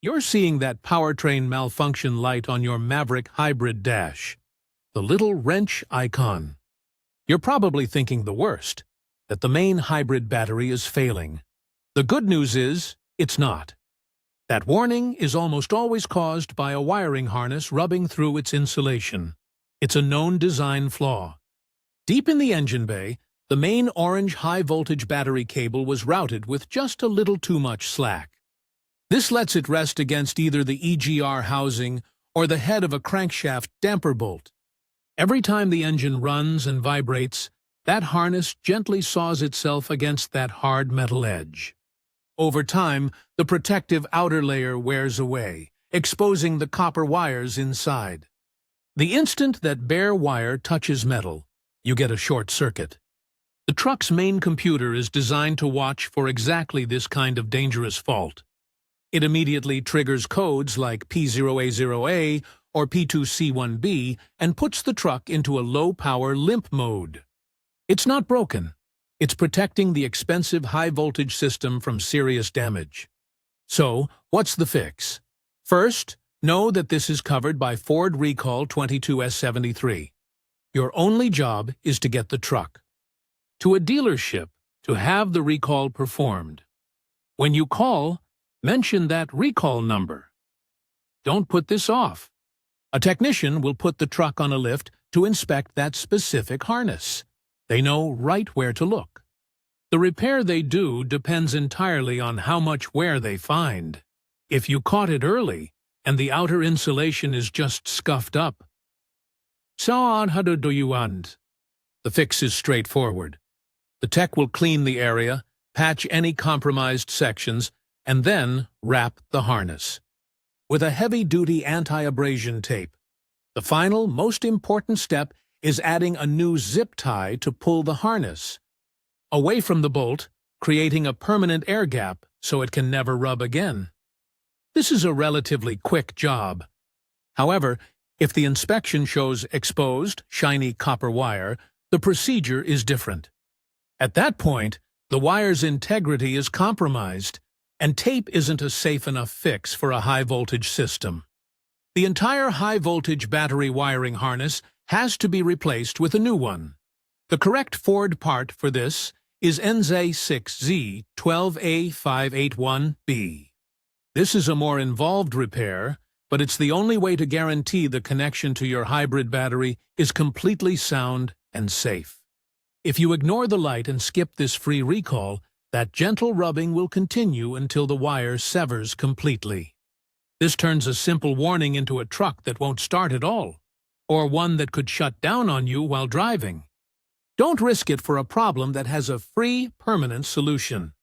You're seeing that powertrain malfunction light on your Maverick Hybrid dash, the little wrench icon. You're probably thinking the worst, that the main hybrid battery is failing. The good news is, it's not. That warning is almost always caused by a wiring harness rubbing through its insulation. It's a known design flaw. Deep in the engine bay, the main orange high-voltage battery cable was routed with just a little too much slack. This lets it rest against either the EGR housing or the head of a crankshaft damper bolt. Every time the engine runs and vibrates, that harness gently saws itself against that hard metal edge. Over time, the protective outer layer wears away, exposing the copper wires inside. The instant that bare wire touches metal, you get a short circuit. The truck's main computer is designed to watch for exactly this kind of dangerous fault. It immediately triggers codes like P0A0A or P2C1B and puts the truck into a low-power limp mode. It's not broken. It's protecting the expensive high-voltage system from serious damage. So, what's the fix? First, know that this is covered by Ford Recall 22S73. Your only job is to get the truck to a dealership to have the recall performed. When you call, mention that recall number. Don't put this off. A technician will put the truck on a lift to inspect that specific harness. They know right where to look. The repair they do depends entirely on how much wear they find. If you caught it early and the outer insulation is just scuffed up, how do you want? The fix is straightforward. The tech will clean the area, patch any compromised sections, and then wrap the harness with a heavy-duty anti-abrasion tape. The final, most important step is adding a new zip tie to pull the harness away from the bolt, creating a permanent air gap so it can never rub again. This is a relatively quick job. However, if the inspection shows exposed, shiny copper wire, the procedure is different. At that point, the wire's integrity is compromised, and tape isn't a safe enough fix for a high-voltage system. The entire high-voltage battery wiring harness has to be replaced with a new one. The correct Ford part for this is NZ6Z12A581B. This is a more involved repair, but it's the only way to guarantee the connection to your hybrid battery is completely sound and safe. If you ignore the light and skip this free recall, that gentle rubbing will continue until the wire severs completely. This turns a simple warning into a truck that won't start at all, or one that could shut down on you while driving. Don't risk it for a problem that has a free, permanent solution.